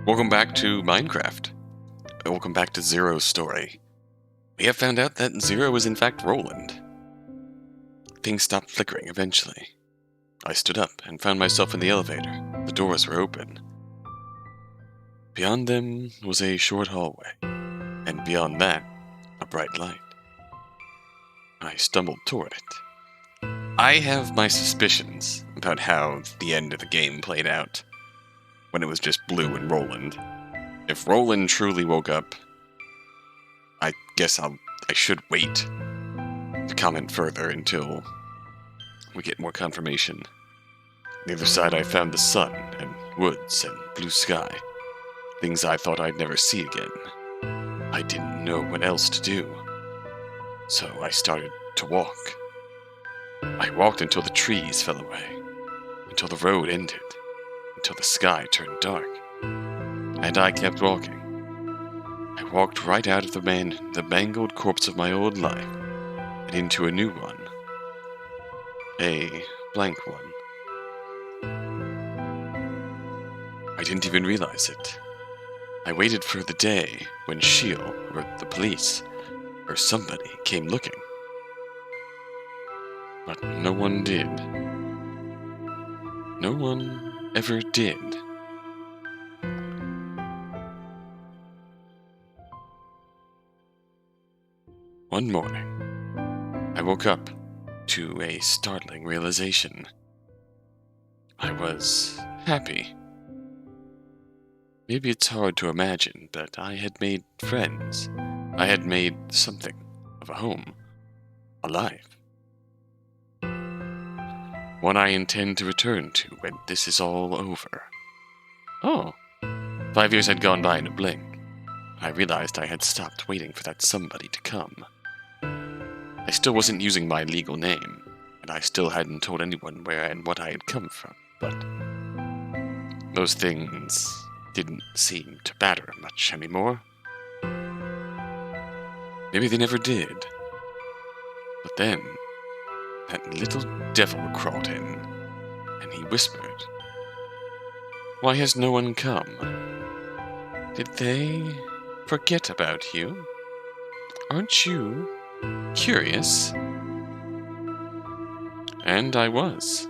Welcome back to Minecraft. Welcome back to Zero's story. We have found out that Zero is in fact Roland. Things stopped flickering eventually. I stood up and found myself in the elevator. The doors were open. Beyond them was a short hallway, and beyond that, a bright light. I stumbled toward it. I have my suspicions about how the end of the game played out, when it was just Blue and Roland. If Roland truly woke up, I guess I should wait to comment further until we get more confirmation. On the other side, I found the sun and woods and blue sky, things I thought I'd never see again. I didn't know what else to do, so I started to walk. I walked until the trees fell away, until the road ended, until the sky turned dark. And I kept walking. I walked right out of the mangled corpse of my old life, and into a new one. A blank one. I didn't even realize it. I waited for the day when Sheol, or the police, or somebody came looking. But no one did. No one ever did. One morning, I woke up to a startling realization. I was happy. Maybe it's hard to imagine, but I had made friends. I had made something of a home, a life. One I intend to return to when this is all over. Oh, 5 years had gone by in a blink. I realized I had stopped waiting for that somebody to come. I still wasn't using my legal name, and I still hadn't told anyone where and what I had come from, but those things didn't seem to matter much anymore. Maybe they never did. But then, that little devil crawled in, and he whispered, "Why has no one come? Did they forget about you? Aren't you curious?" And I was.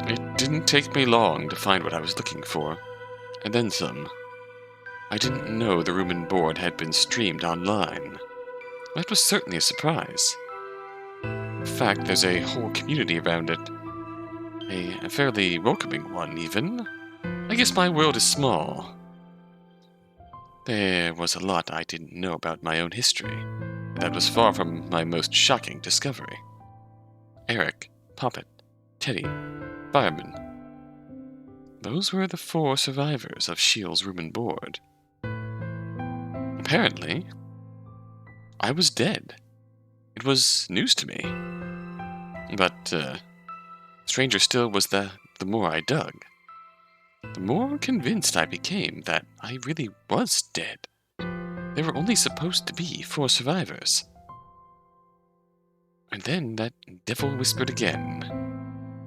It didn't take me long to find what I was looking for, and then some. I didn't know the room and board had been streamed online. That was certainly a surprise. In fact, there's a whole community around it. A fairly welcoming one, even. I guess my world is small. There was a lot I didn't know about my own history, and that was far from my most shocking discovery. Eric, Poppet, Teddy, Fireman. Those were the 4 survivors of Sheol's room and board. Apparently, I was dead. It was news to me. But, stranger still was the more I dug, the more convinced I became that I really was dead. There were only supposed to be 4 survivors. And then that devil whispered again,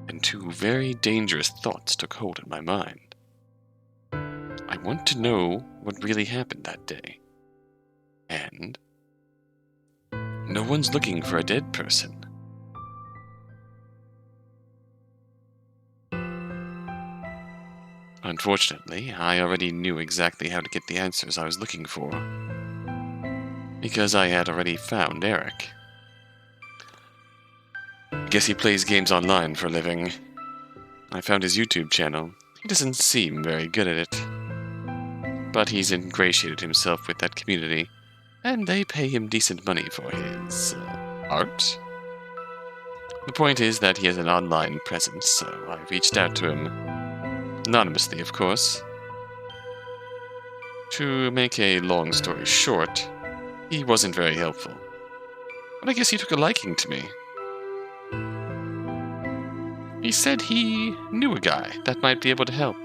and 2 very dangerous thoughts took hold in my mind. I want to know what really happened that day. And no one's looking for a dead person. Unfortunately, I already knew exactly how to get the answers I was looking for, because I had already found Eric. I guess he plays games online for a living. I found his YouTube channel. He doesn't seem very good at it, but he's ingratiated himself with that community, and they pay him decent money for his art. The point is that he has an online presence, so I reached out to him. Anonymously, of course. To make a long story short, he wasn't very helpful. But I guess he took a liking to me. He said he knew a guy that might be able to help,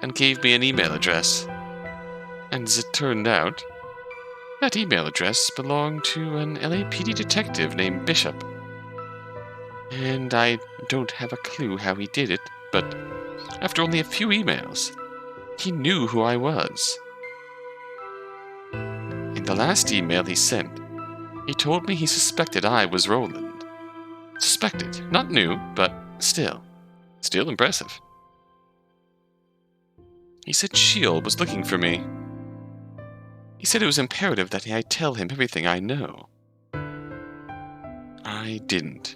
and gave me an email address. And as it turned out, that email address belonged to an LAPD detective named Bishop. And I don't have a clue how he did it, but after only a few emails, he knew who I was. In the last email he sent, he told me he suspected I was Roland. Suspected, not knew, but still impressive. He said Sheol was looking for me. He said it was imperative that I tell him everything I know. I didn't.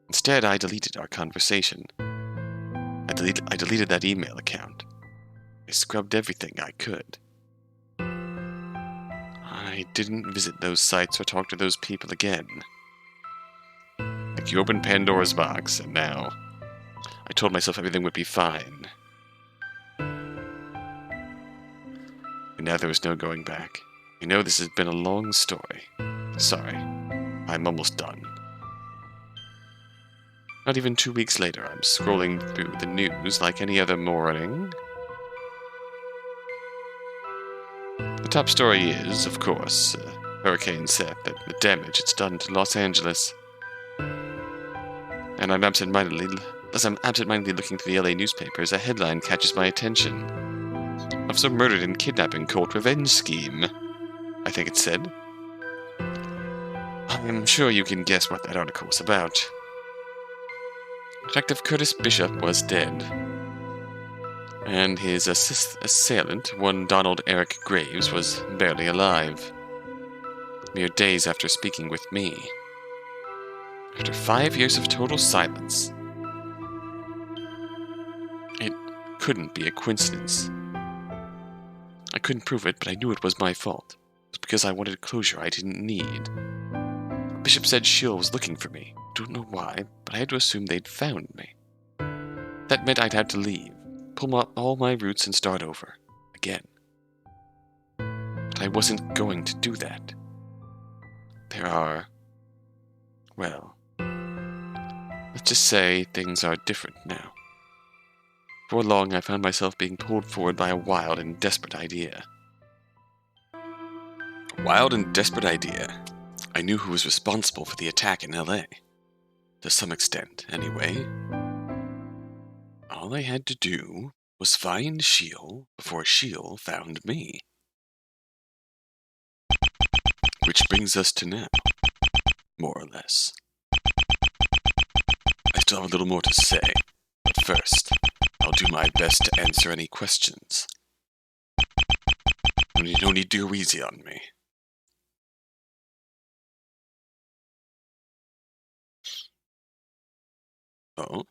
Instead, I deleted our conversation. I deleted that email account. I scrubbed everything I could. I didn't visit those sites or talk to those people again. Like you opened Pandora's box, and now I told myself everything would be fine. And now there was no going back. You know, this has been a long story. Sorry, I'm almost done. Not even 2 weeks later, I'm scrolling through the news like any other morning. The top story is, of course, Hurricane Seth and the damage it's done to Los Angeles. And as I'm absentmindedly looking through the LA newspapers, a headline catches my attention. Of some murdered and kidnapping cult revenge scheme, I think it said. I'm sure you can guess what that article was about. Detective Curtis Bishop was dead, and his assailant, one Donald Eric Graves, was barely alive. Mere days after speaking with me. After 5 years of total silence. It couldn't be a coincidence. I couldn't prove it, but I knew it was my fault. It was because I wanted closure I didn't need. Bishop said Sheol was looking for me. Don't know why, but I had to assume they'd found me. That meant I'd have to leave, pull out all my roots and start over. Again. But I wasn't going to do that. Let's just say things are different now. For long, I found myself being pulled forward by a wild and desperate idea. A wild and desperate idea. I knew who was responsible for the attack in LA. To some extent, anyway. All I had to do was find Sheol before Sheol found me. Which brings us to now, more or less. I still have a little more to say, but first, I'll do my best to answer any questions. No need to go easy on me. Oh?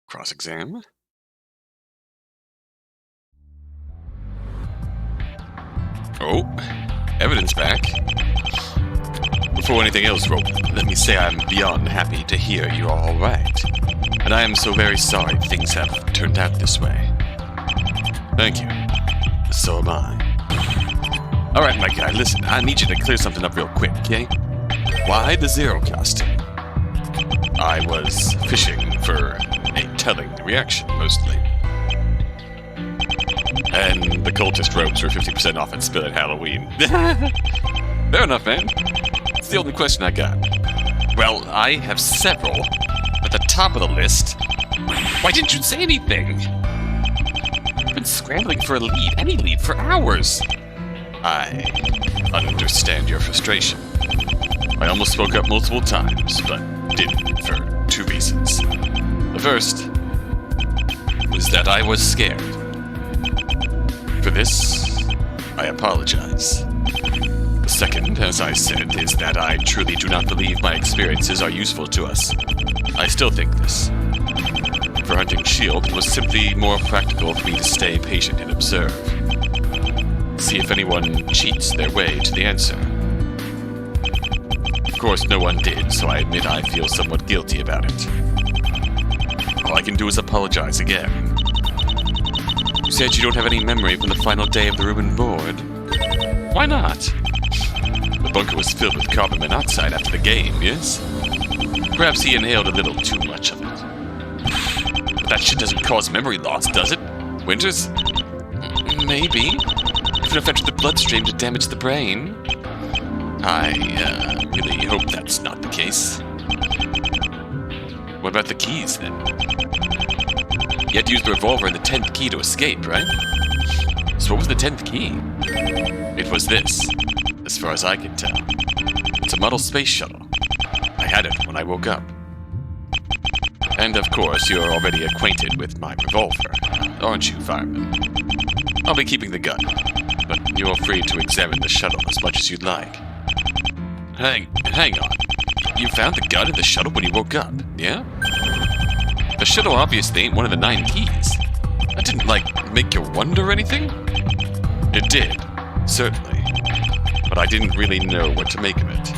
Cross-exam? Oh, evidence back. Before anything else, Roland, let me say I'm beyond happy to hear you're all right. And I am so very sorry things have turned out this way. Thank you. So am I. Alright, my guy, listen, I need you to clear something up real quick, okay? Why the zero costume? I was fishing for a telling reaction, mostly. And the cultist robes were 50% off at Spill at Halloween. Fair enough, man. It's the only question I got. Well, I have several. At the top of the list. Why didn't you say anything? I've been scrambling for a lead, any lead, for hours. I understand your frustration. I almost spoke up multiple times, but didn't for 2 reasons. The first was that I was scared. For this, I apologize. The second, as I said, is that I truly do not believe my experiences are useful to us. I still think this. For hunting Sheol, it was simply more practical for me to stay patient and observe. See if anyone cheats their way to the answer. Of course, no one did, so I admit I feel somewhat guilty about it. All I can do is apologize again. You said you don't have any memory from the final day of the ruined board. Why not? The bunker was filled with carbon monoxide after the game, yes? Perhaps he inhaled a little too much of it. But that shit doesn't cause memory loss, does it? Winters? Maybe. If it affected the bloodstream to damage the brain. I really hope that's not the case. What about the keys, then? You had to use the revolver and the 10th key to escape, right? So what was the 10th key? It was this, as far as I can tell. It's a model space shuttle. I had it when I woke up. And of course, you're already acquainted with my revolver, aren't you, fireman? I'll be keeping the gun, but you're free to examine the shuttle as much as you'd like. Hang on. You found the gun in the shuttle when you woke up, yeah? The shuttle obviously ain't one of the 9 keys. That didn't, make you wonder or anything? It did, certainly. But I didn't really know what to make of it.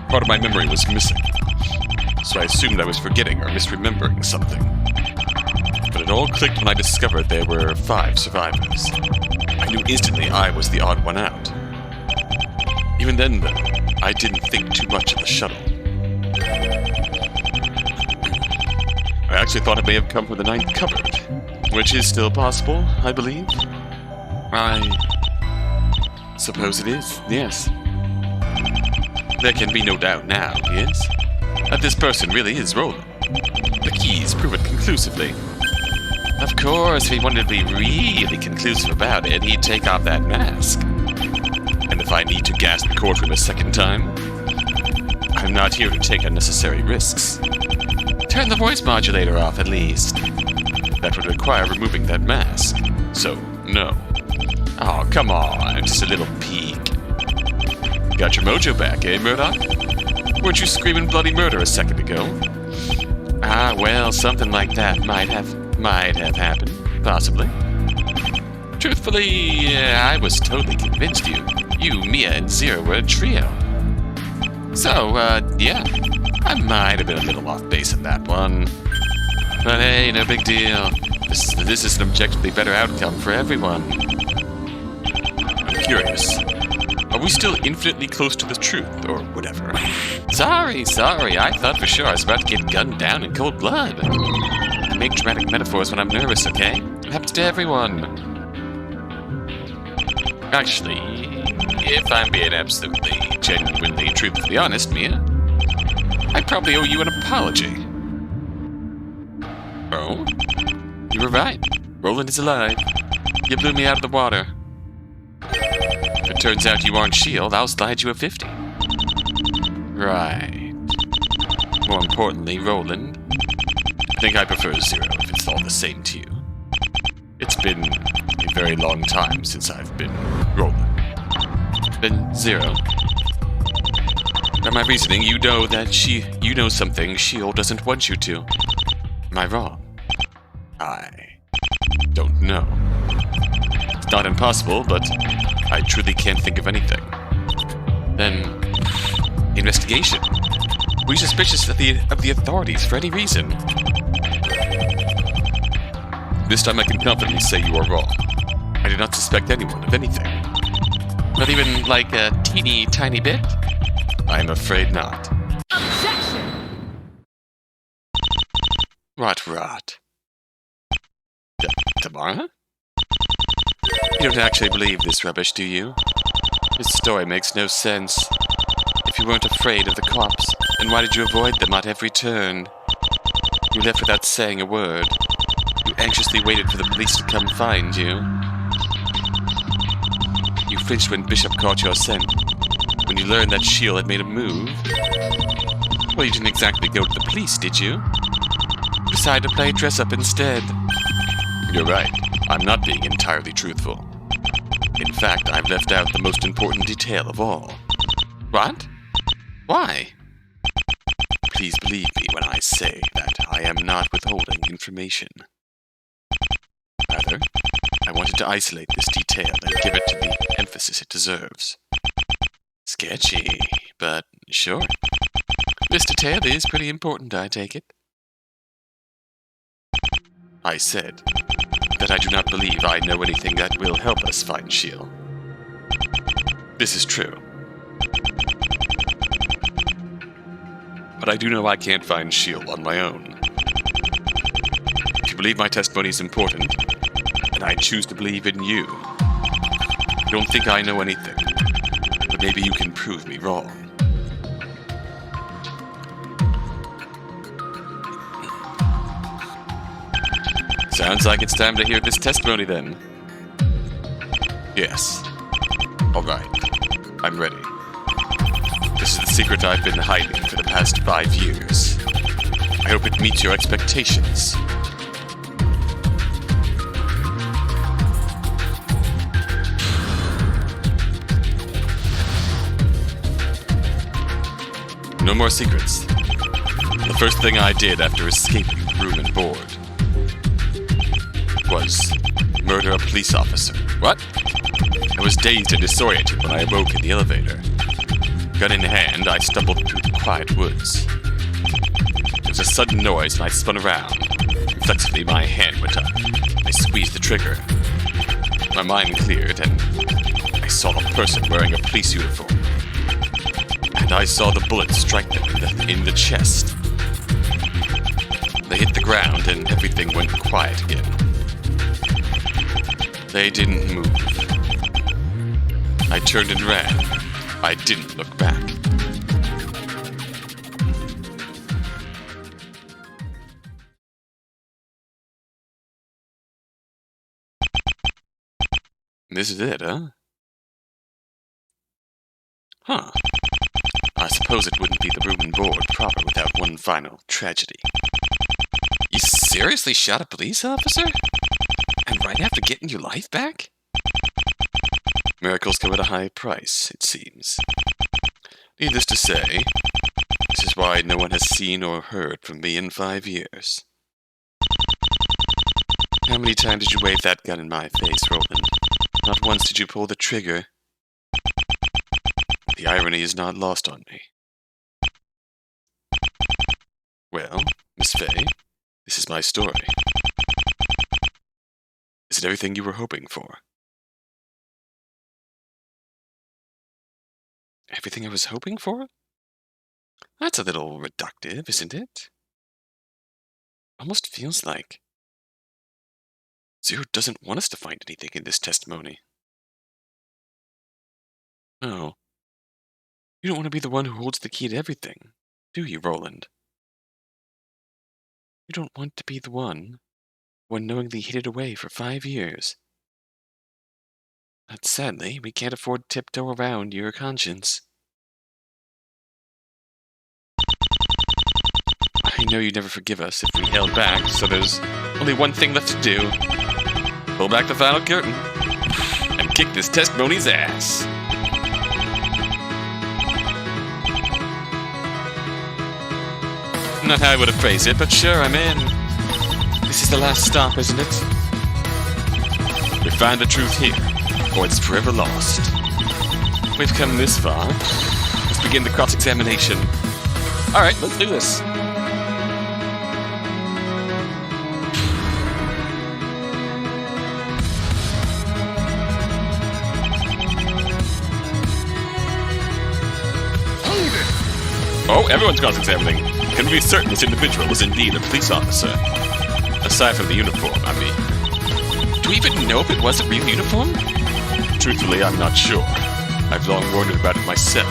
Part of my memory was missing, so I assumed I was forgetting or misremembering something. But it all clicked when I discovered there were 5 survivors. I knew instantly I was the odd one out. Even then, though, I didn't think too much of the shuttle. I actually thought it may have come from the 9th cupboard, which is still possible, I believe. I suppose it is, yes. There can be no doubt now, yes, that this person really is Roland. The keys prove it conclusively. Of course, if he wanted to be really conclusive about it, he'd take off that mask. And if I need to gas the courtroom a second time, I'm not here to take unnecessary risks. Turn the voice modulator off, at least. That would require removing that mask. So, no. Oh, come on, just a little peek. Got your mojo back, eh, Murdoch? Weren't you screaming bloody murder a second ago? Ah, well, something like that might have happened, possibly. Truthfully, I was totally convinced you, Mia, and Zero were a trio. So, yeah, I might have been a little off base on that one. But hey, no big deal. This is an objectively better outcome for everyone. I'm curious. Are we still infinitely close to the truth, or whatever? Sorry, I thought for sure I was about to get gunned down in cold blood. I make dramatic metaphors when I'm nervous, okay? It happens to everyone. Actually, if I'm being absolutely, genuinely, truthfully honest, Mia, I probably owe you an apology. Oh? You were right. Roland is alive. You blew me out of the water. If it turns out you aren't Sheol, I'll slide you a 50. Right. More importantly, Roland, I think I prefer Zero if it's all the same to you. It's been a very long time since I've been Roland. Then Zero. By my reasoning, you know that you know something Sheol doesn't want you to. Am I wrong? I don't know. It's not impossible, but I truly can't think of anything. Then, investigation. Were you suspicious of the authorities for any reason? This time I can confidently say you are wrong. I did not suspect anyone of anything. Not even like a teeny tiny bit? I'm afraid not. Objection! Rot. Tamara? You don't actually believe this rubbish, do you? This story makes no sense. If you weren't afraid of the cops, then why did you avoid them at every turn? You left without saying a word. You anxiously waited for the police to come find you. You flinched when Bishop caught your scent. When you learned that Sheol had made a move. Well, you didn't exactly go to the police, did you? You decided to play dress-up instead. You're right. I'm not being entirely truthful. In fact, I've left out the most important detail of all. What? Why? Please believe me when I say that I am not withholding information. Rather, I wanted to isolate this detail and give it to the emphasis it deserves. Sketchy, but sure. This detail is pretty important, I take it. I said that I do not believe I know anything that will help us find Sheol. This is true. But I do know I can't find Sheol on my own. If you believe my testimony is important, then I choose to believe in you. don't think I know anything, but maybe you can prove me wrong. Sounds like it's time to hear this testimony then. Yes. Alright. I'm ready. This is the secret I've been hiding for the past 5 years. I hope it meets your expectations. No more secrets. The first thing I did after escaping room and board was murder a police officer. What? I was dazed and disoriented when I awoke in the elevator. Gun in hand, I stumbled through the quiet woods. There was a sudden noise and I spun around. Reflexively, my hand went up. I squeezed the trigger. My mind cleared and I saw a person wearing a police uniform. And I saw the bullet strike them in the chest. They hit the ground and everything went quiet again. They didn't move. I turned and ran. I didn't look back. This is it, huh? Huh. I suppose it wouldn't be the room and board proper without one final tragedy. You seriously shot a police officer? And right after getting your life back? Miracles come at a high price, it seems. Needless to say, this is why no one has seen or heard from me in 5 years. How many times did you wave that gun in my face, Roland? Not once did you pull the trigger. The irony is not lost on me. Well, Miss Faye, this is my story. Is it everything you were hoping for? Everything I was hoping for? That's a little reductive, isn't it? Almost feels like Zero doesn't want us to find anything in this testimony. No. You don't want to be the one who holds the key to everything, do you, Roland? You don't want to be the one who unknowingly hid it away for 5 years. But sadly, we can't afford to tiptoe around your conscience. I know you'd never forgive us if we held back, so there's only one thing left to do. Pull back the final curtain and kick this testimony's ass. Not how I would have phrased it, but sure, I'm in. This is the last stop, isn't it? We find the truth here, or it's forever lost. We've come this far. Let's begin the cross-examination. Alright, let's do this. Oh, everyone's cross-examining. Can we be certain this individual is indeed a police officer? Aside from the uniform, I mean. Do we even know if it was a real uniform? Truthfully, I'm not sure. I've long wondered about it myself.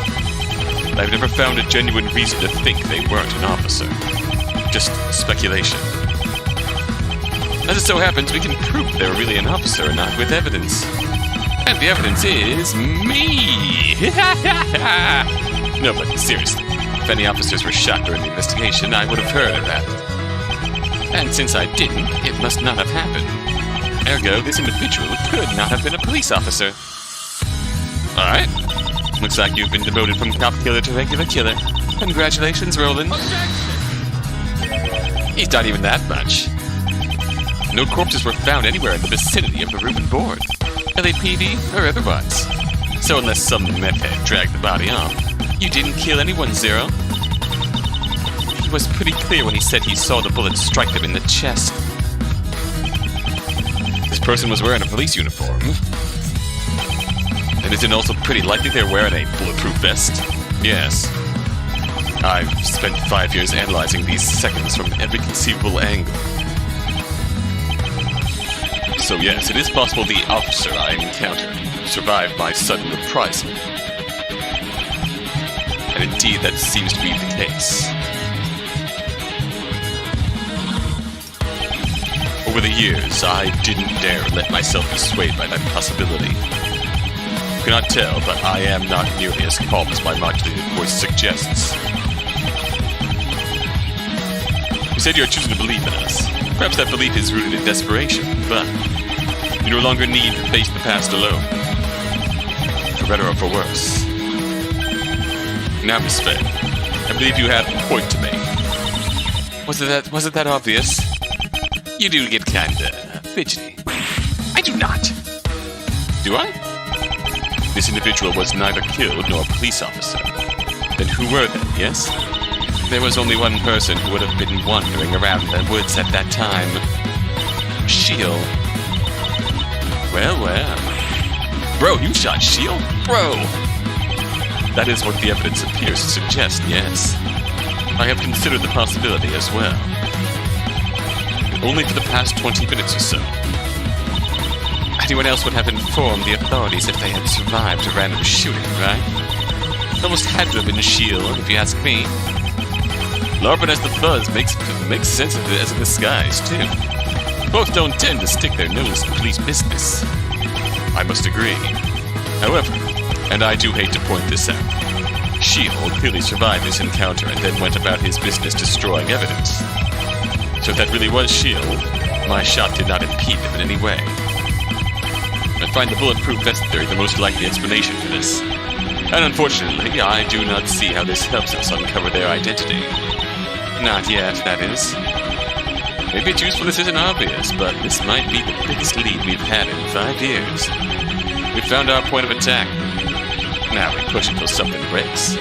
But I've never found a genuine reason to think they weren't an officer. Just speculation. As it so happens, we can prove they were really an officer or not with evidence. And the evidence is me! No, but seriously. If any officers were shot during the investigation, I would have heard of that. And since I didn't, it must not have happened. Ergo, this individual could not have been a police officer. Alright. Looks like you've been demoted from cop killer to regular killer. Congratulations, Roland. He's not even that much. No corpses were found anywhere in the vicinity of the room and board, LAPD or otherwise. So unless some meth head dragged the body off, you didn't kill anyone, Zero. He was pretty clear when he said he saw the bullet strike them in the chest. This person was wearing a police uniform. And isn't it also pretty likely they're wearing a bulletproof vest? Yes. I've spent 5 years analyzing these seconds from every conceivable angle. So yes, it is possible the officer I encountered survived my sudden reprisal. And indeed, that seems to be the case. Over the years, I didn't dare let myself be swayed by that possibility. You cannot tell, but I am not nearly as calm as my modulated voice suggests. You said you are choosing to believe in us. Perhaps that belief is rooted in desperation, but you no longer need to face the past alone. For better or for worse. Now, Miss Faye, I believe you have a point to make. Wasn't that obvious? You do get kinda fidgety. I do not. Do I? This individual was neither killed nor a police officer. Then who were they, yes? There was only one person who would have been wandering around the woods at that time. Sheol. Well. Bro, you shot Sheol? Bro! That is what the evidence appears to suggest, yes. I have considered the possibility as well. Only for the past 20 minutes or so. Anyone else would have informed the authorities if they had survived a random shooting, right? It almost had to have been Sheol, if you ask me. LARPing as the fuzz makes sense of it as a disguise, too. Both don't tend to stick their nose in police business. I must agree. However, and I do hate to point this out, Sheol clearly survived this encounter and then went about his business destroying evidence. So if that really was Sheol, my shot did not impede them in any way. I find the bulletproof vest theory the most likely explanation for this. And unfortunately, I do not see how this helps us uncover their identity. Not yet, that is. Maybe its usefulness isn't obvious, but this might be the biggest lead we've had in 5 years. We've found our point of attack. Now we push until something breaks.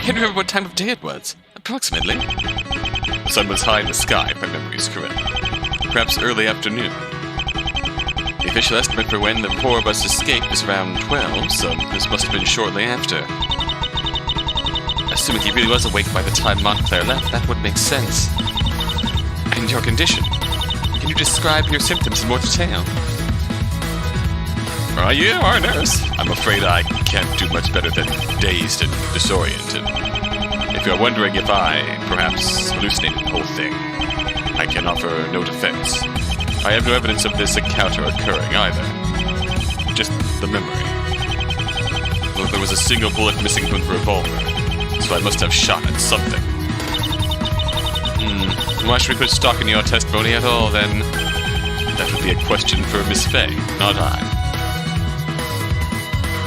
Can you remember what time of day it was? Approximately. The sun was high in the sky, if my memory is correct. Perhaps early afternoon. The official estimate for when the 4 of us escaped is around 12, so this must have been shortly after. Assuming he really was awake by the time Montclair left, that would make sense. And your condition? Can you describe your symptoms in more detail? You are a nurse. I'm afraid I can't do much better than dazed and disoriented. If you're wondering if I, perhaps, hallucinated the whole thing, I can offer no defense. I have no evidence of this encounter occurring either. Just the memory. Though there was a single bullet missing from the revolver, so I must have shot at something. Why should we put stock in your testimony at all, then? That would be a question for Miss Faye, not I.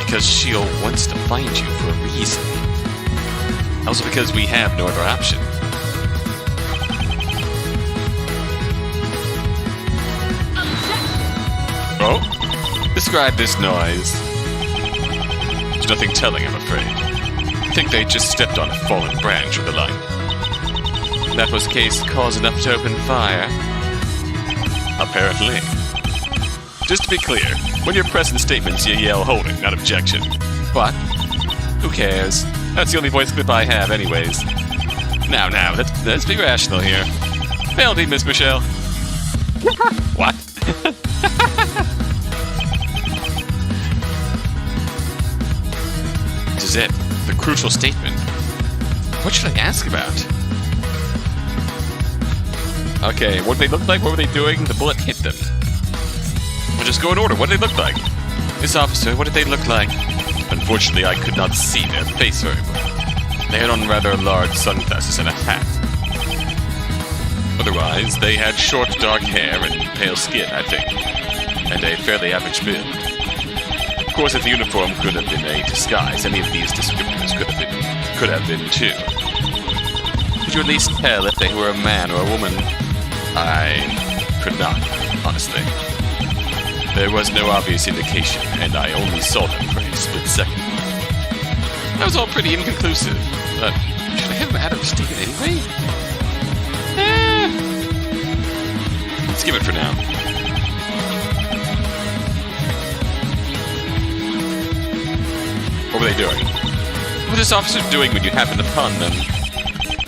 Because Sheol wants to find you for a reason. Also because we have no other option. Oh? Describe this noise. There's nothing telling, I'm afraid. I think they just stepped on a fallen branch or the like. In that was case, cause enough to open fire. Apparently. Just to be clear, when you're pressing statements, you yell holding, not objection. But, who cares? That's the only voice clip I have anyways. Now, let's be rational here. Penalty, Miss Michelle. What? This is it. The crucial statement. What should I ask about? Okay, what did they look like? What were they doing? The bullet hit them. We'll just go in order. What did they look like? Miss Officer, what did they look like? Unfortunately, I could not see their face very well. They had on rather large sunglasses and a hat. Otherwise, they had short, dark hair and pale skin, I think. And a fairly average build. Of course, if the uniform could have been a disguise, any of these descriptors could have been too. Could you at least tell if they were a man or a woman? I could not, honestly. There was no obvious indication, and I only saw them for a split second. That was all pretty inconclusive, but should I have them out of the statement anyway? Let's give it for now. What were they doing? What were this officer doing when you happened upon them?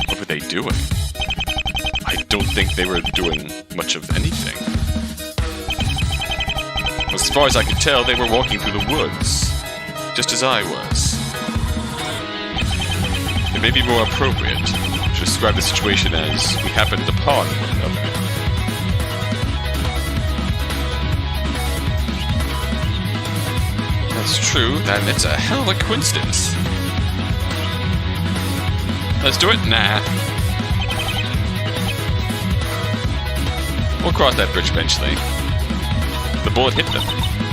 What were they doing? I don't think they were doing much of anything. As far as I could tell, they were walking through the woods, just as I was. It may be more appropriate to describe the situation as we happened upon one another. That's true, and it's a hell of a coincidence. Let's do it? Nah. We'll cross that bridge eventually. The bullet hit them.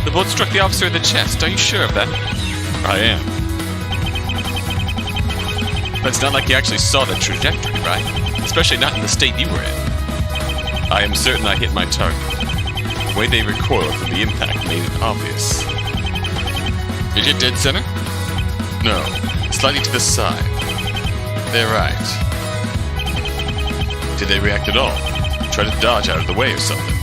The bullet struck the officer in the chest. Are you sure of that? I am. But it's not like you actually saw the trajectory, right? Especially not in the state you were in. I am certain I hit my target. The way they recoiled from the impact made it obvious. Did you hit dead center? No. Slightly to the side. They're right. Did they react at all? Try to dodge out of the way or something?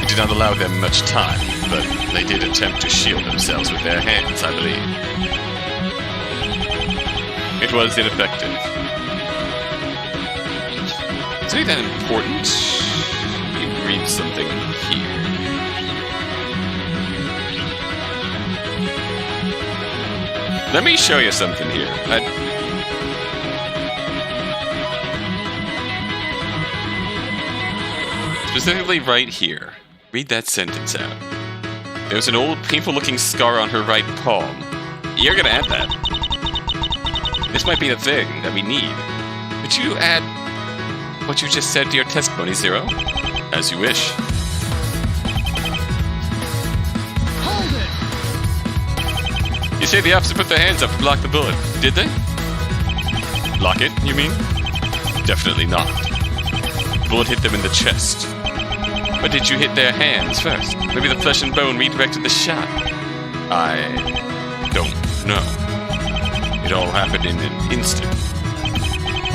It did not allow them much time, but they did attempt to shield themselves with their hands, I believe. It was ineffective. Is any of that important? Let me read something here. Let me show you something here. Specifically right here. Read that sentence out. There's an old, painful-looking scar on her right palm. You're gonna add that. This might be the thing that we need. Could you add what you just said to your testimony, Zero? As you wish. Hold it! You say the officer put their hands up to block the bullet. Did they? Block it, you mean? Definitely not. The bullet hit them in the chest. But did you hit their hands first? Maybe the flesh and bone redirected the shot? I don't know. It all happened in an instant.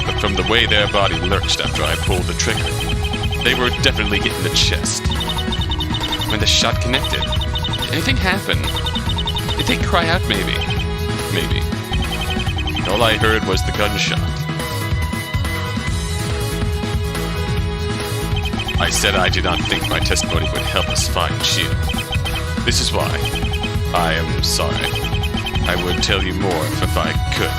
But from the way their body lurched after I pulled the trigger, they were definitely hit in the chest. When the shot connected, did anything happen? Did they cry out maybe? Maybe. All I heard was the gunshot. I said I did not think my testimony would help us find Sheol. This is why. I am sorry. I would tell you more if I could.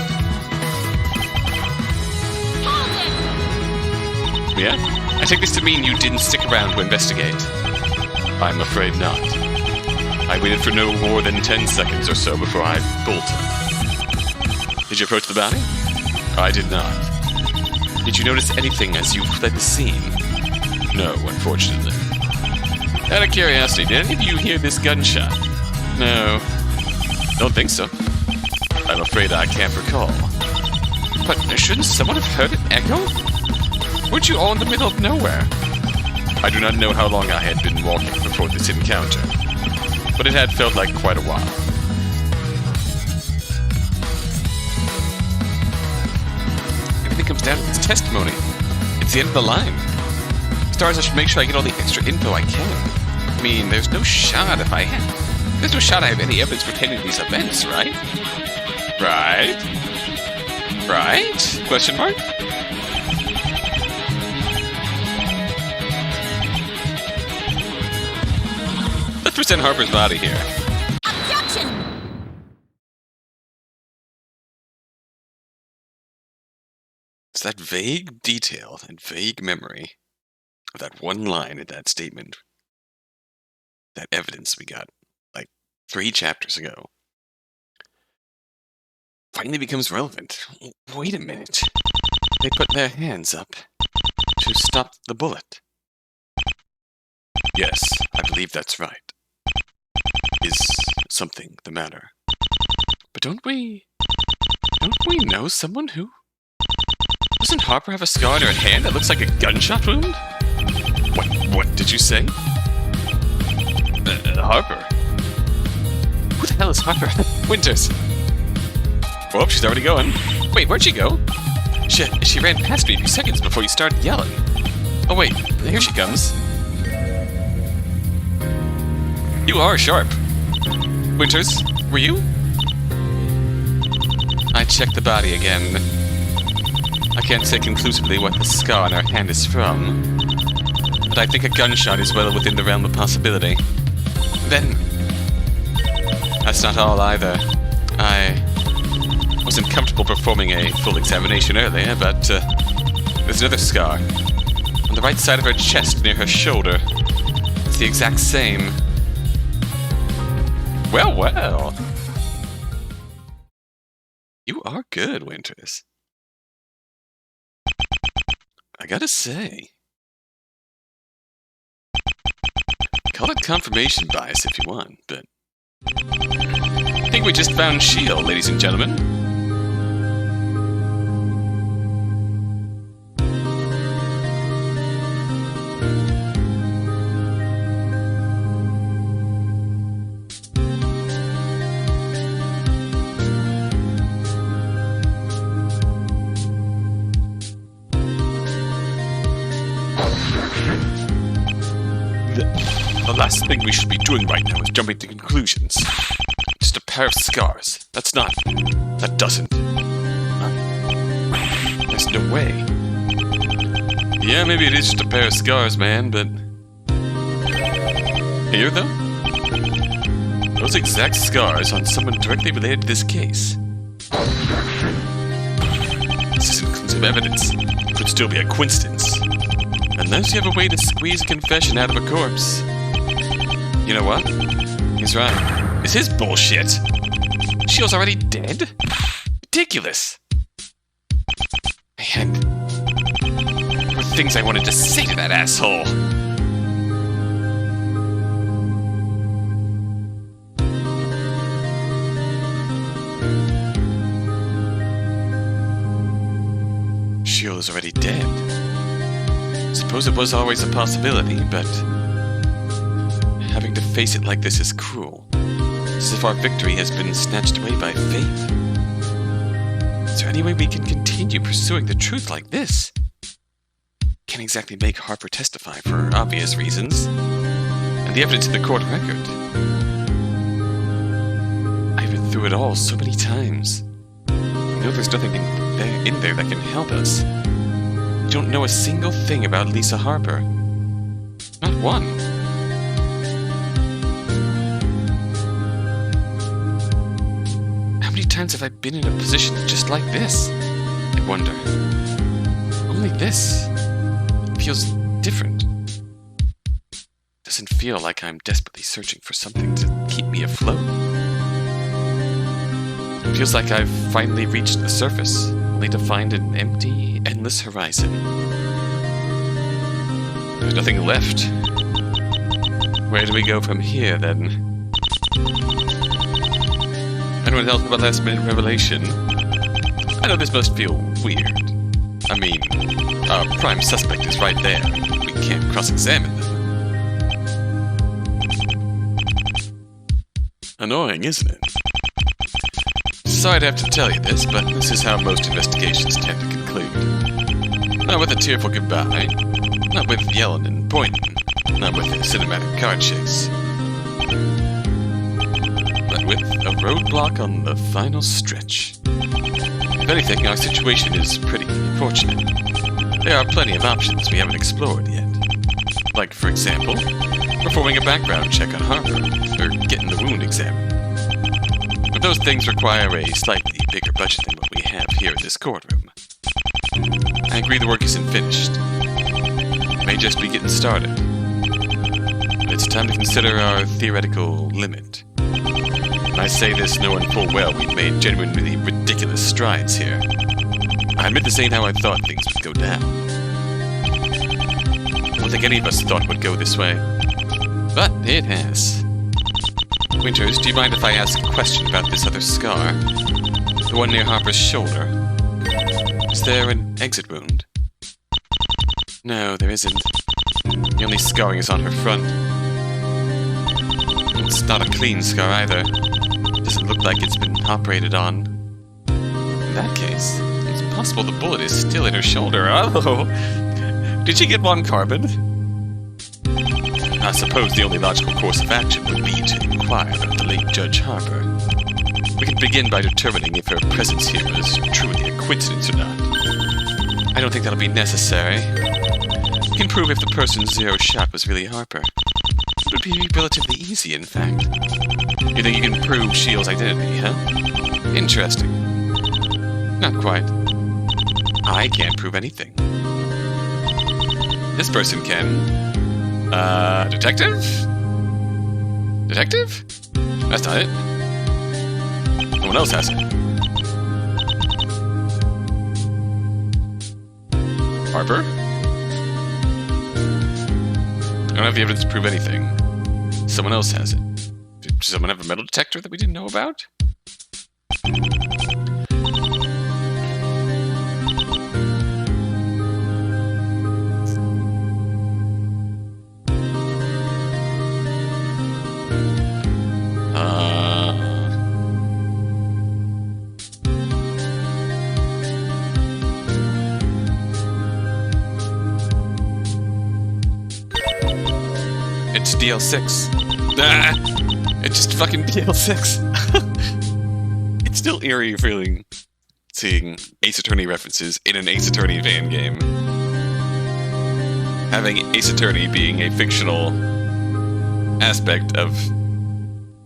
Yeah? I take this to mean you didn't stick around to investigate. I'm afraid not. I waited for no more than 10 seconds or so before I bolted. Did you approach the body? I did not. Did you notice anything as you fled the scene? No, unfortunately. Out of curiosity, did any of you hear this gunshot? No. Don't think so. I'm afraid I can't recall. But shouldn't someone have heard it echo? Weren't you all in the middle of nowhere? I do not know how long I had been walking before this encounter, but it had felt like quite a while. Everything comes down to this testimony. It's the end of the line. Stars, I should make sure I get all the extra info I can. I mean, there's no shot I have any evidence pertaining to these events, right? Right? Right? Question mark? Let's present Harper's body here. Objection! It's that vague detail and vague memory of that one line in that statement. That evidence we got, like, 3 chapters ago. Finally becomes relevant. Wait a minute. They put their hands up to stop the bullet. Yes, I believe that's right. Is something the matter? But don't we know someone who... Doesn't Harper have a scar on her hand that looks like a gunshot wound? What did you say? Harper? Who the hell is Harper? Winters. Well, she's already going. Wait, where'd she go? She ran past me a few seconds before you started yelling. Oh wait, here she comes. You are sharp. Winters, were you? I checked the body again. I can't say conclusively what the scar on her hand is from, but I think a gunshot is well within the realm of possibility. Then, that's not all either. I wasn't comfortable performing a full examination earlier, but there's another scar. On the right side of her chest, near her shoulder. It's the exact same. Well, well. You are good, Winters. I gotta say. Call it confirmation bias if you want, but I think we just found Sheol, ladies and gentlemen. The last thing we should be doing right now is jumping to conclusions. Just a pair of scars. That's not... That doesn't... There's no way. Yeah, maybe it is just a pair of scars, man, but... Here, though? Those exact scars on someone directly related to this case. This is inclusive evidence. It could still be a coincidence. Unless you have a way to squeeze a confession out of a corpse. You know what? He's right. It's his bullshit. Sheol's already dead? Ridiculous. Man, there were things I wanted to say to that asshole. Sheol is already dead. Suppose it was always a possibility, but having to face it like this is cruel. It's as if our victory has been snatched away by fate. Is there any way we can continue pursuing the truth like this? Can't exactly make Harper testify for obvious reasons, and the evidence in the court record. I've been through it all so many times. I know there's nothing in there that can help us. You don't know a single thing about Lisa Harper. Not one. How many times have I been in a position just like this? I wonder. Only this feels different. Doesn't feel like I'm desperately searching for something to keep me afloat. It feels like I've finally reached the surface, only to find an empty, endless horizon. There's nothing left. Where do we go from here, then? Anyone else with a last-minute revelation? I know this must feel weird. I mean, our prime suspect is right there. We can't cross-examine them. Annoying, isn't it? Sorry to have to tell you this, but this is how most investigations tend to conclude. Not with a tearful goodbye, not with yelling and pointing, not with a cinematic car chase, but with a roadblock on the final stretch. If anything, our situation is pretty fortunate. There are plenty of options we haven't explored yet. Like, for example, performing a background check on Harper, or getting the wound examined. But those things require a slightly bigger budget than what we have here in this courtroom. I agree the work isn't finished. It may just be getting started. But it's time to consider our theoretical limit. I say this knowing full well we've made genuinely ridiculous strides here. I admit this ain't how I thought things would go down. I don't think any of us thought it would go this way. But it has. Winters, do you mind if I ask a question about this other scar? The one near Harper's shoulder. Is there an exit wound? No, there isn't. The only scarring is on her front. It's not a clean scar either. It doesn't look like it's been operated on. In that case, it's possible the bullet is still in her shoulder. Oh! Did she get one carbon? I suppose the only logical course of action would be to inquire about the late Judge Harper. We can begin by determining if her presence here was truly a coincidence or not. I don't think that'll be necessary. We can prove if the person Zero shot was really Harper. It would be relatively easy, in fact. You think you can prove Sheol's identity, huh? Interesting. Not quite. I can't prove anything. This person can. Detective? Detective? That's not it. No one else has it. Harper? I don't have the evidence to prove anything. Someone else has it. Did someone have a metal detector that we didn't know about? It's DL6. Ah! It's just fucking DL6. It's still eerie feeling seeing Ace Attorney references in an Ace Attorney fan game. Having Ace Attorney being a fictional aspect of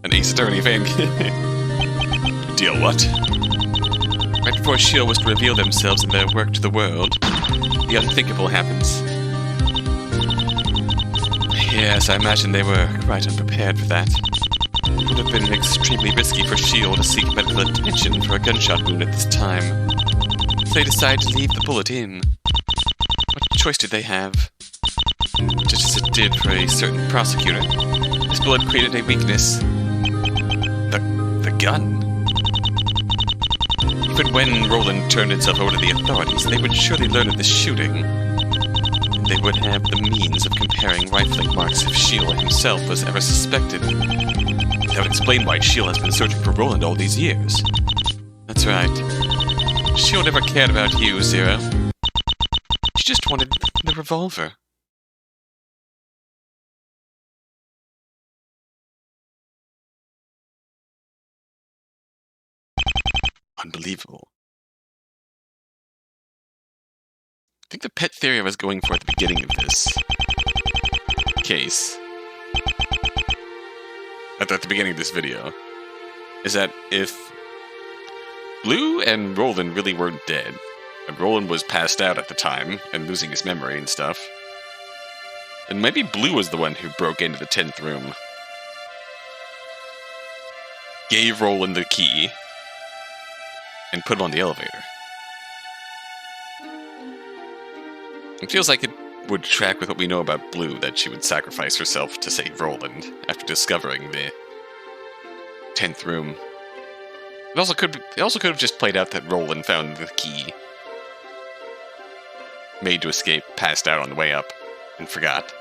an Ace Attorney fan game. Deal what? Right before Sheol was to reveal themselves and their work to the world, the unthinkable happens. Yes, I imagine they were quite unprepared for that. It would have been extremely risky for Sheol to seek medical attention for a gunshot wound at this time. So they decided to leave the bullet in. What choice did they have? Just as it did for a certain prosecutor, this bullet created a weakness. The gun? Even when Roland turned himself over to the authorities, they would surely learn of this shooting. They would have the means of comparing rifling marks if Sheol himself was ever suspected. That would explain why Sheol has been searching for Roland all these years. That's right. Sheol never cared about you, Zero. She just wanted the revolver. Unbelievable. I think the pet theory I was going for at the beginning of this case, at the beginning of this video, is that if Blue and Roland really weren't dead, and Roland was passed out at the time and losing his memory and stuff, then maybe Blue was the one who broke into the 10th room, gave Roland the key, and put him on the elevator. It feels like it would track with what we know about Blue, that she would sacrifice herself to save Roland after discovering the 10th room. It also could have just played out that Roland found the key, made to escape, passed out on the way up, and forgot.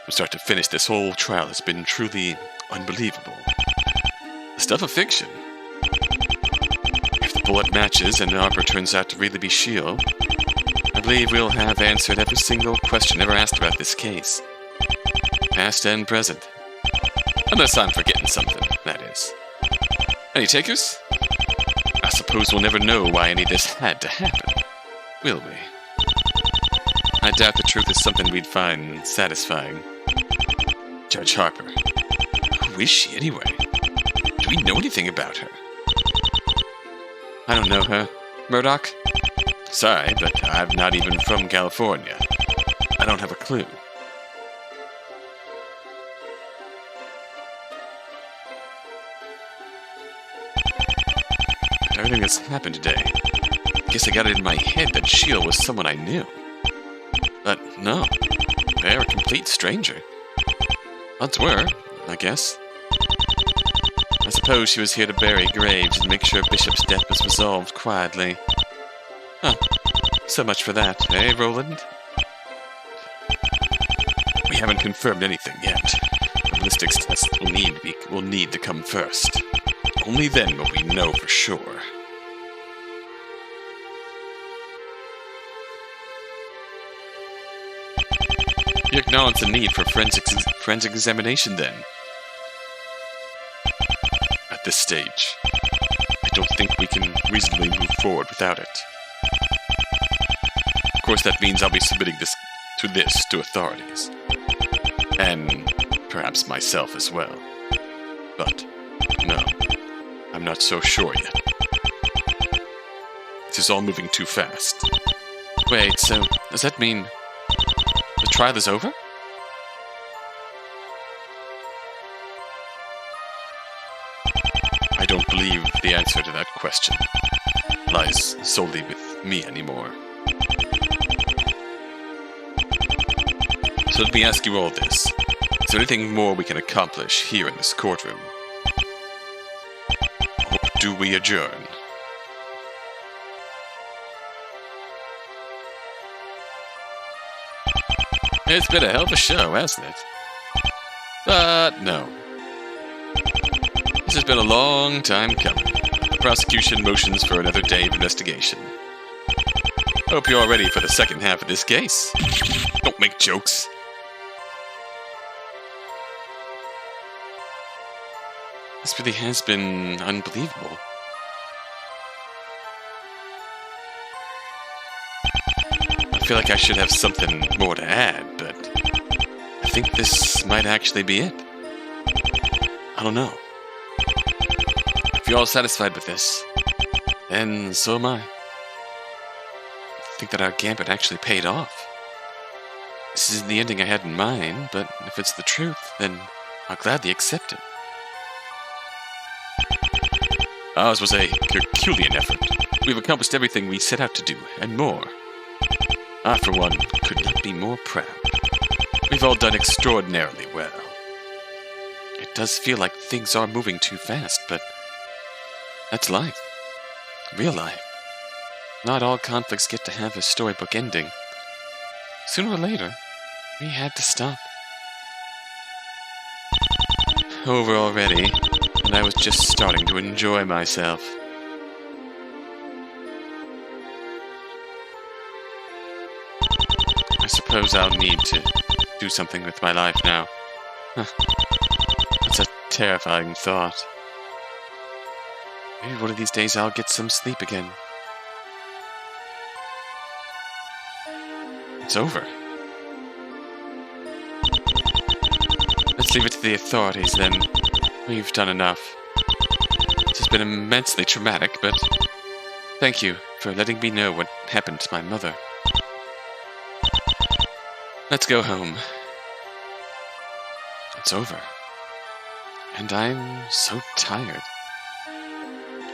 From start to finish, this whole trial has been truly unbelievable. The stuff of fiction. If the bullet matches and Harper turns out to really be Sheol, I believe we'll have answered every single question ever asked about this case. Past and present. Unless I'm forgetting something, that is. Any takers? I suppose we'll never know why any of this had to happen, will we? I doubt the truth is something we'd find satisfying. Judge Harper. Who is she, anyway? Do we know anything about her? I don't know her. Murdoch? Sorry, but I'm not even from California. I don't have a clue. Everything that's happened today, I guess I got it in my head that Sheol was someone I knew. But no, they're a complete stranger. Odds were, I guess. I suppose she was here to bury graves and make sure Bishop's death was resolved quietly. Huh. So much for that, eh, Roland? We haven't confirmed anything yet. The ballistics test will need to come first. Only then will we know for sure. You acknowledge the need for forensic examination, then? At this stage, I don't think we can reasonably move forward without it. course, that means I'll be submitting this to authorities. And perhaps myself as well. But, no, I'm not so sure yet. This is all moving too fast. Wait, so does that mean the trial is over? I don't believe the answer to that question lies solely with me anymore. So let me ask you all this. Is there anything more we can accomplish here in this courtroom? Or do we adjourn? It's been a hell of a show, hasn't it? But no. This has been a long time coming. The prosecution motions for another day of investigation. Hope you're all ready for the second half of this case. Don't make jokes. This really has been unbelievable. I feel like I should have something more to add, but I think this might actually be it. I don't know. If you're all satisfied with this, then so am I. I think that our gambit actually paid off. This isn't the ending I had in mind, but if it's the truth, then I'll gladly accept it. Ours was a Herculean effort. We've accomplished everything we set out to do, and more. I, for one, could not be more proud. We've all done extraordinarily well. It does feel like things are moving too fast, but that's life. Real life. Not all conflicts get to have a storybook ending. Sooner or later, we had to stop. Over already, and I was just starting to enjoy myself. I suppose I'll need to do something with my life now. That's a terrifying thought. Maybe one of these days I'll get some sleep again. It's over. Let's leave it to the authorities then. We've done enough. This has been immensely traumatic, but thank you for letting me know what happened to my mother. Let's go home. It's over. And I'm so tired.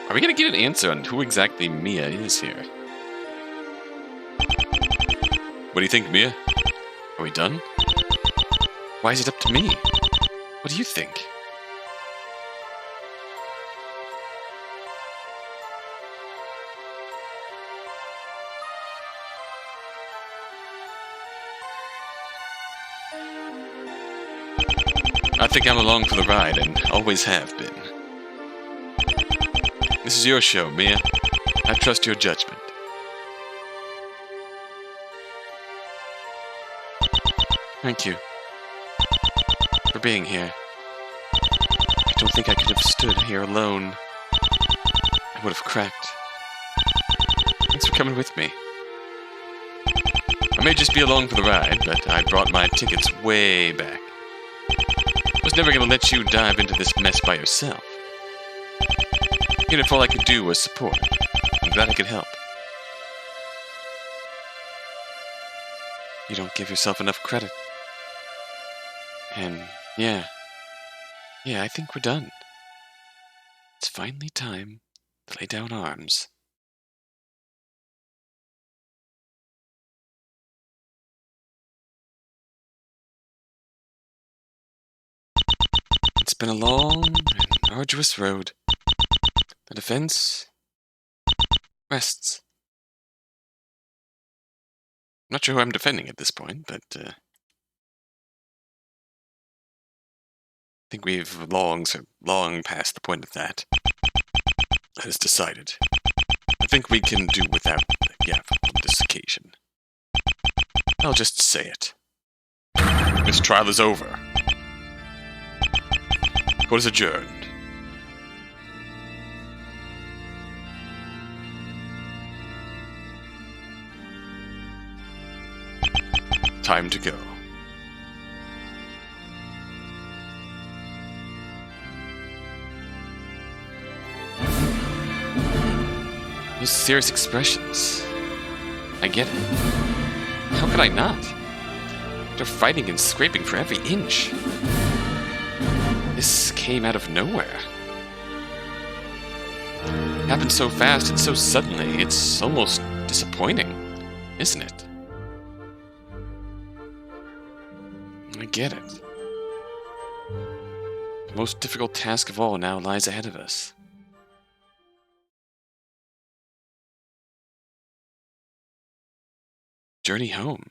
Are we gonna get an answer on who exactly Mia is here? What do you think, Mia? Are we done? Why is it up to me? What do you think? I think I'm along for the ride and always have been. This is your show, Mia. I trust your judgment. Thank you for being here. I don't think I could have stood here alone. I would have cracked. Thanks for coming with me. I may just be along for the ride, but I brought my tickets way back. I was never going to let you dive into this mess by yourself. Even if all I could do was support, I'm glad I could help. You don't give yourself enough credit. And yeah, I think we're done. It's finally time to lay down arms. It's been a long and arduous road. The defense rests. I'm not sure who I'm defending at this point, but I think we've long past the point of that. That is decided. I think we can do without the gavel on this occasion. I'll just say it. This trial is over. Court is adjourned. Time to go. Those serious expressions. I get it. How could I not? They're fighting and scraping for every inch. This came out of nowhere. It happened so fast and so suddenly, it's almost disappointing, isn't it? I get it. The most difficult task of all now lies ahead of us. Journey home.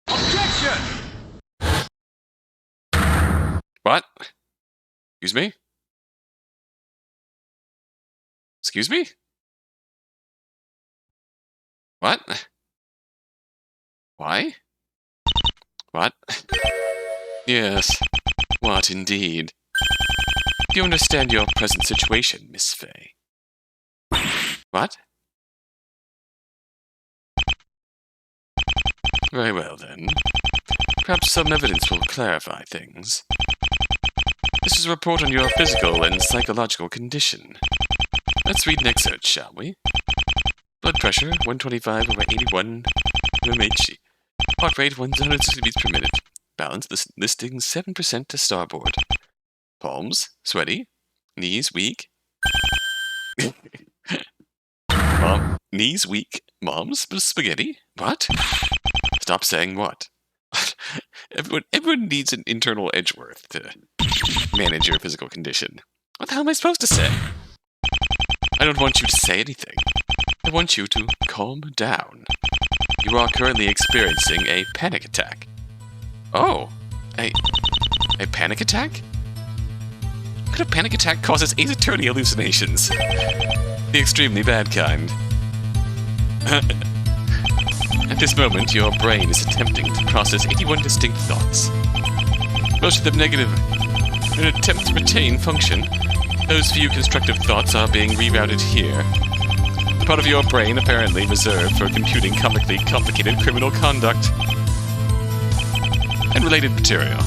Objection! What? Excuse me? Excuse me? What? Why? What? Yes. What indeed? Do you understand your present situation, Miss Fay? What? Very well, then. Perhaps some evidence will clarify things. This is a report on your physical and psychological condition. Let's read an excerpt, shall we? Blood pressure, 125 over 81 mmHg. Heart rate, 160 beats per minute. Balance, listing 7% to starboard. Palms, sweaty. Knees, weak. Knees, weak. Mom's, spaghetti. What? Stop saying what. Everyone needs an internal Edgeworth to manage your physical condition. What the hell am I supposed to say? I don't want you to say anything. I want you to calm down. You are currently experiencing a panic attack. Oh, a panic attack? What kind of panic attack causes Ace Attorney hallucinations? The extremely bad kind. At this moment, your brain is attempting to process 81 distinct thoughts. Most of them negative. In an attempt to retain function, those few constructive thoughts are being rerouted here. The part of your brain apparently reserved for computing comically complicated criminal conduct and related material.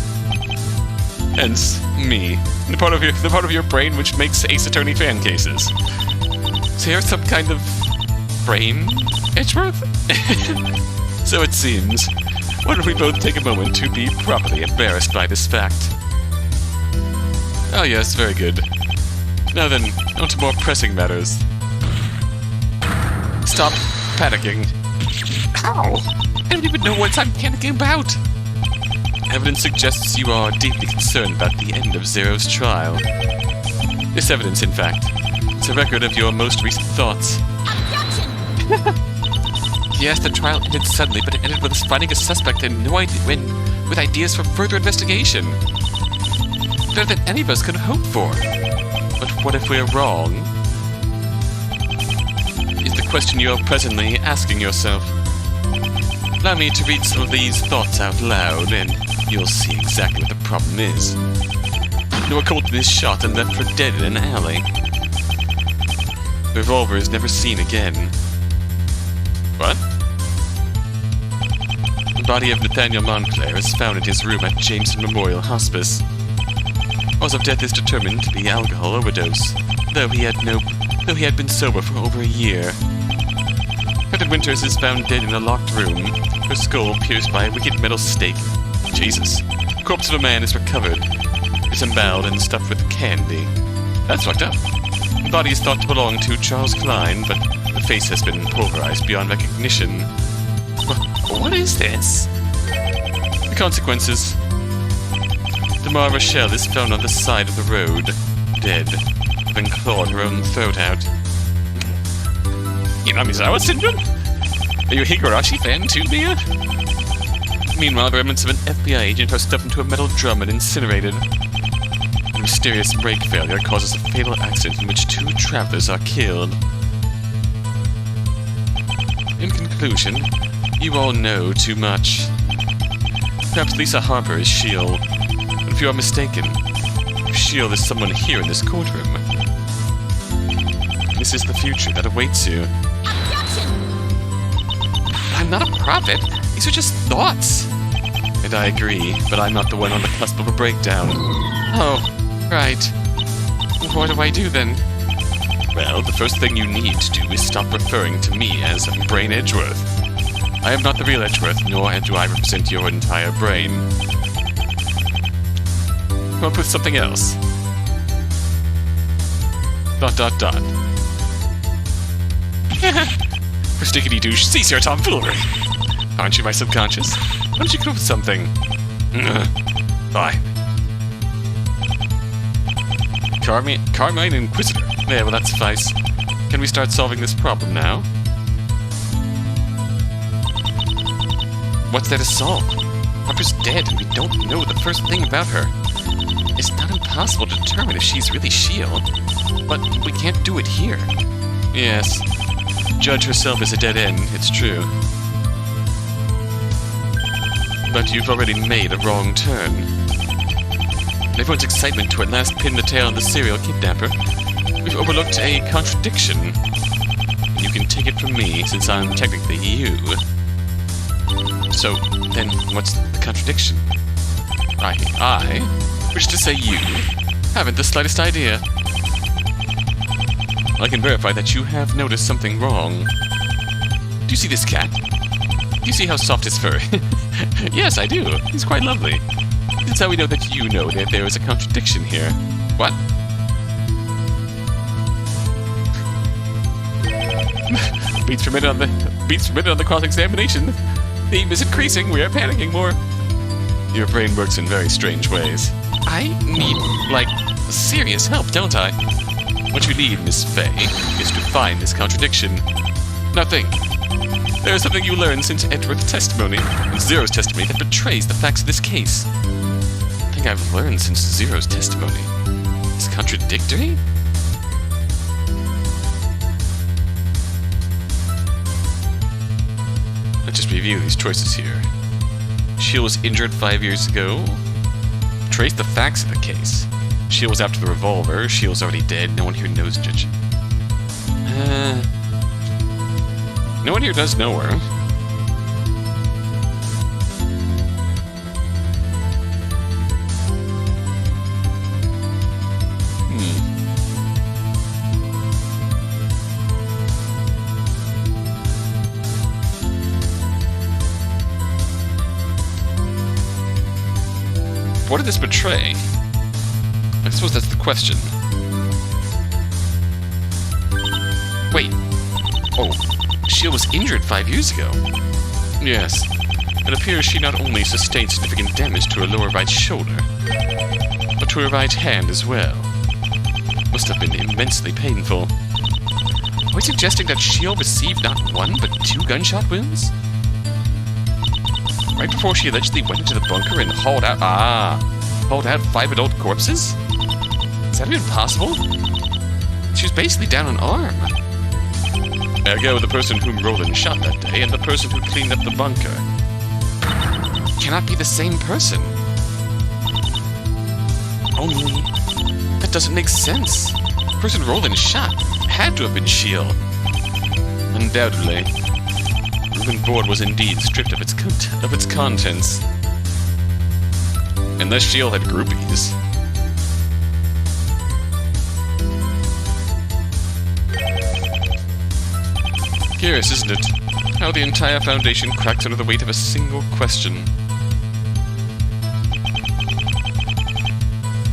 Hence, me, the part of your brain which makes Ace Attorney fan cases. So you're some kind of brain, Edgeworth? So it seems. Why don't we both take a moment to be properly embarrassed by this fact? Oh yes, very good. Now then, on to more pressing matters. Stop panicking. Ow! I don't even know what I'm panicking about! Evidence suggests you are deeply concerned about the end of Zero's trial. This evidence, in fact, is a record of your most recent thoughts. Objection! Yes, the trial ended suddenly, but it ended with us finding a suspect and with ideas for further investigation. Better than any of us could hope for. But what if we're wrong? Is the question you're presently asking yourself. Allow me to read some of these thoughts out loud, and you'll see exactly what the problem is. No occultist is shot and left for dead in an alley. The revolver is never seen again. What? The body of Nathaniel Montclair is found in his room at Jameson Memorial Hospice. Cause of death is determined to be alcohol overdose, though he had been sober for over a year. Captain Winters is found dead in a locked room, her skull pierced by a wicked metal stake. Jesus. The corpse of a man is recovered, disemboweled and stuffed with candy. That's fucked up. The body is thought to belong to Charles Klein, but the face has been pulverized beyond recognition. What is this? The consequences. Damar Rochelle is found on the side of the road, dead, having clawed her own throat out. Inamizawa syndrome? Are you a Higurashi fan too, Mia? Meanwhile, the remnants of an FBI agent are stuffed into a metal drum and incinerated. A mysterious brake failure causes a fatal accident in which 2 travelers are killed. In conclusion, you all know too much. Perhaps Lisa Harper is Sheol, but if you are mistaken, if Sheol is someone here in this courtroom. This is the future that awaits you. Objection! I'm not a prophet. These are just thoughts. And I agree, but I'm not the one on the cusp of a breakdown. Oh, right. What do I do then? Well, the first thing you need to do is stop referring to me as Brain Edgeworth. I am not the real Edgeworth, nor do I represent your entire brain. Come up with something else. ... Persnickety-douche, cease your tomfoolery! Aren't you my subconscious? Why don't you come up with something? Fine. Carmine Inquisitor. Yeah, well, that suffice. Can we start solving this problem now? What's there to solve? Harper's dead, and we don't know the first thing about her. It's not impossible to determine if she's really Sheol, but we can't do it here. Yes. Judge herself is a dead end, it's true. But you've already made a wrong turn. In everyone's excitement to at last pin the tail on the serial kidnapper, we've overlooked a contradiction. You can take it from me, since I'm technically you. So, then, what's the contradiction? I, which to say you, haven't the slightest idea. I can verify that you have noticed something wrong. Do you see this cat? Do you see how soft his fur? Yes, I do. He's quite lovely. That's how we know that you know that there is a contradiction here. What? Beats per minute on the cross-examination. Theme is increasing. We are panicking more. Your brain works in very strange ways. I need, like, serious help, don't I? What you need, Miss Faye, is to find this contradiction. Nothing. There is something you learned since Edward's testimony, and Zero's testimony that betrays the facts of this case. Something I've learned since Zero's testimony. It's contradictory? Let's just review these choices here. Sheol was injured 5 years ago. Trace the facts of the case. Sheol was after the revolver. Sheol's already dead. No one here knows Judge. No one here does know her. What did this betray? I suppose that's the question. Wait. Oh, Sheol was injured 5 years ago. Yes. It appears she not only sustained significant damage to her lower right shoulder, but to her right hand as well. Must have been immensely painful. Are we suggesting that Sheol received not one, but 2 gunshot wounds? Right before she allegedly went into the bunker and hauled out 5 adult corpses? Is that even possible? She was basically down an arm. Ergo, the person whom Roland shot that day and the person who cleaned up the bunker cannot be the same person. Only, that doesn't make sense. The person Roland shot had to have been Sheol. Undoubtedly. The room and board was indeed stripped of its contents. Unless Sheol had groupies. Curious, isn't it? How the entire Foundation cracks under the weight of a single question.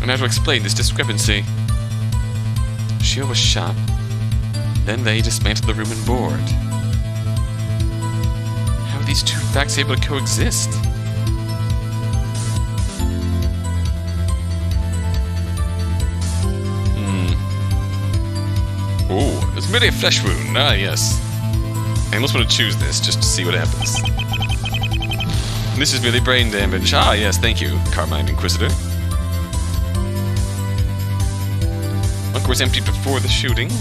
And how to explain this discrepancy. Sheol was shot. Then they dismantled the room and board. How are these 2 facts able to coexist? Oh, it's merely a flesh wound. Ah, yes. I almost want to choose this just to see what happens. This is merely brain damage. Ah, yes, thank you, Carmine Inquisitor. Bunker was emptied before the shooting.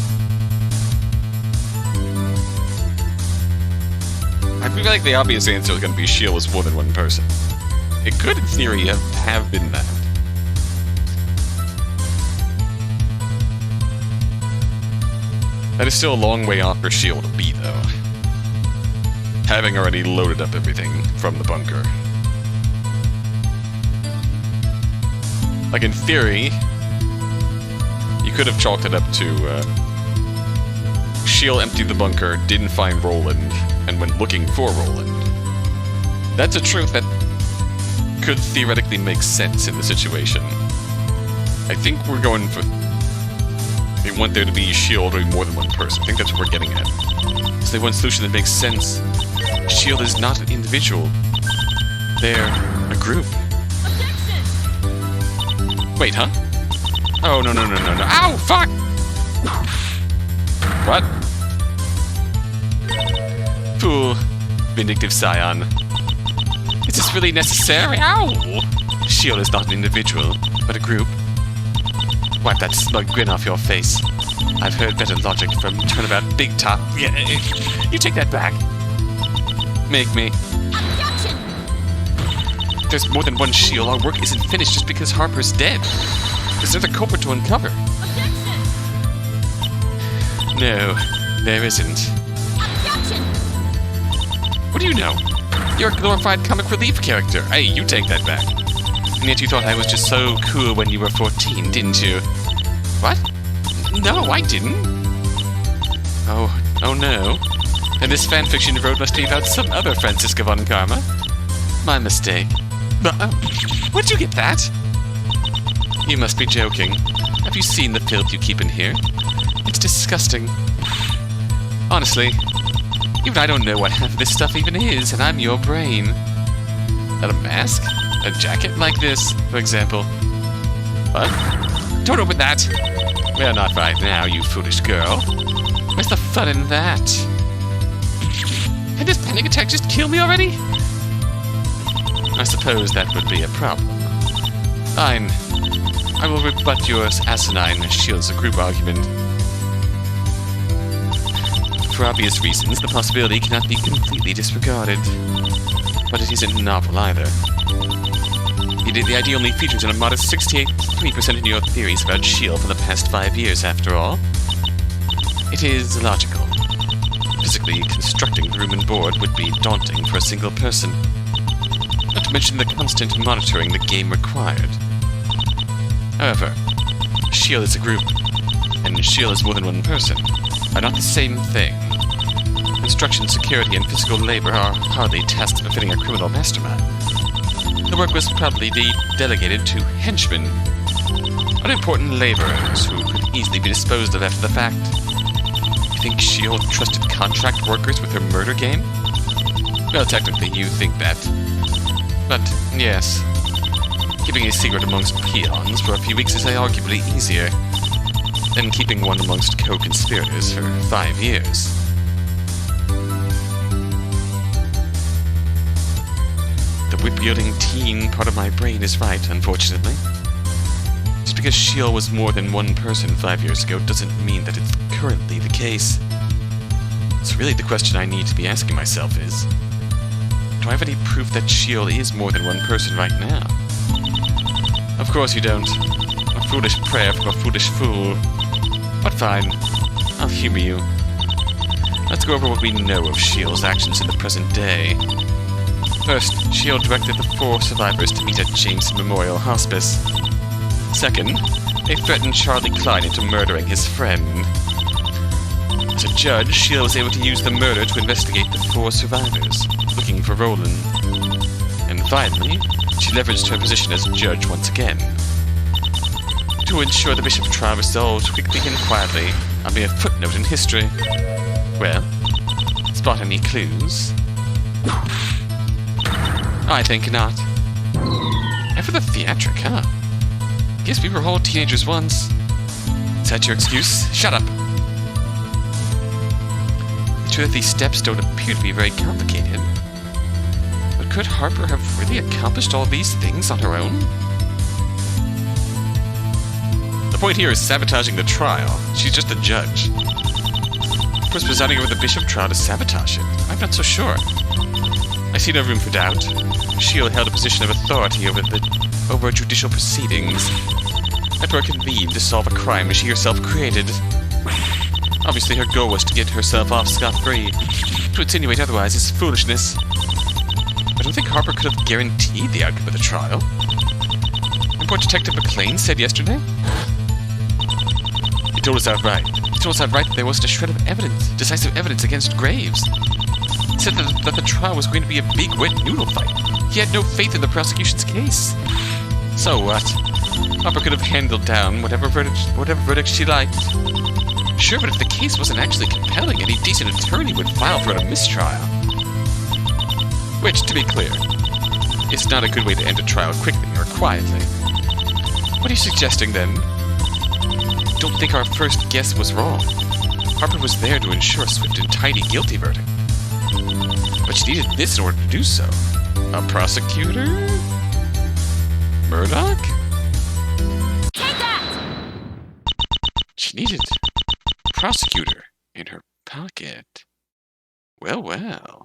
I feel like the obvious answer is going to be Sheol was more than one person. It could, in theory, have been that. That is still a long way off for Sheol to be, though. Having already loaded up everything from the bunker. Like, in theory, you could have chalked it up to, Sheol emptied the bunker, didn't find Roland, and went looking for Roland. That's a truth that could theoretically make sense in the situation. I think we're going for... They want there to be Sheol doing more than one person. I think that's what we're getting at. So they want a solution that makes sense. Sheol is not an individual. They're a group. Wait, huh? Oh, no. Ow, fuck! What? Fool. Vindictive scion. Is this really necessary? Ow! Sheol is not an individual, but a group. Wipe that smug grin off your face. I've heard better logic from Turnabout Big Top. Yeah, you take that back. Make me. Objection! There's more than one Sheol. Our work isn't finished just because Harper's dead. There's another culprit to uncover. Objection! No, there isn't. Objection! What do you know? You're a glorified comic relief character. Hey, you take that back. And yet you thought I was just so cool when you were 14, didn't you? What? No, I didn't. Oh no. Then this fanfiction you wrote must leave out some other Francisca von Karma. My mistake. Where'd you get that? You must be joking. Have you seen the filth you keep in here? It's disgusting. Honestly, even I don't know what half of this stuff even is, and I'm your brain. That a mask? A jacket like this, for example. What? Don't open that! Well, not right now, you foolish girl. Where's the fun in that? Can this panic attack just kill me already? I suppose that would be a problem. Fine. I will rebut your asinine Shields a group argument. For obvious reasons, the possibility cannot be completely disregarded. But it isn't novel either. The idea only features in a modest 68% in your theories about Sheol for the past 5 years, after all. It is logical. Physically constructing the room and board would be daunting for a single person. Not to mention the constant monitoring the game required. However, Sheol is a group, and Sheol is more than one person, are not the same thing. Construction, security, and physical labor are hardly tasks befitting a criminal mastermind. The work was probably delegated to henchmen, unimportant laborers who could easily be disposed of after the fact. You think Sheol trusted contract workers with her murder game? Well, technically, you think that. But, yes, keeping a secret amongst peons for a few weeks is arguably easier than keeping one amongst co-conspirators for 5 years. The whip-wielding teen part of my brain is right, unfortunately. Just because Sheol was more than one person 5 years ago doesn't mean that it's currently the case. So really the question I need to be asking myself is, do I have any proof that Sheol is more than one person right now? Of course you don't. A foolish prayer from a foolish fool. But fine, I'll humor you. Let's go over what we know of Sheol's actions in the present day. First, Sheol directed the 4 survivors to meet at Jameson Memorial Hospice. Second, they threatened Charlie Klein into murdering his friend. As a judge, Sheol was able to use the murder to investigate the 4 survivors, looking for Roland. And finally, she leveraged her position as judge once again. To ensure the Bishop trial resolved quickly and quietly, I'll be a footnote in history. Well, spot any clues? I think not. And for the theatric, huh? Guess we were all teenagers once. Is that your excuse? Shut up! The truth, these steps don't appear to be very complicated. But could Harper have really accomplished all these things on her own? The point here is sabotaging the trial. She's just a judge. Of course, presiding over the Bishop trial to sabotage it. I'm not so sure. I see no room for doubt. Sheol held a position of authority over judicial proceedings. Never convened to solve a crime she herself created. Obviously, her goal was to get herself off scot-free. To insinuate otherwise is foolishness. I don't think Harper could have guaranteed the outcome of the trial. Remember what Detective McLean said yesterday? He told us outright. That there wasn't a shred of evidence, decisive evidence against Graves. He said that the trial was going to be a big wet noodle fight. He had no faith in the prosecution's case. So what? Harper could have handled down whatever verdict she liked. Sure, but if the case wasn't actually compelling, any decent attorney would file for a mistrial. Which, to be clear, is not a good way to end a trial quickly or quietly. What are you suggesting, then? Don't think our first guess was wrong. Harper was there to ensure a swift and tidy guilty verdict. But she needed this in order to do so. A prosecutor? Murdoch? Take that! She needed a prosecutor in her pocket. Well, well.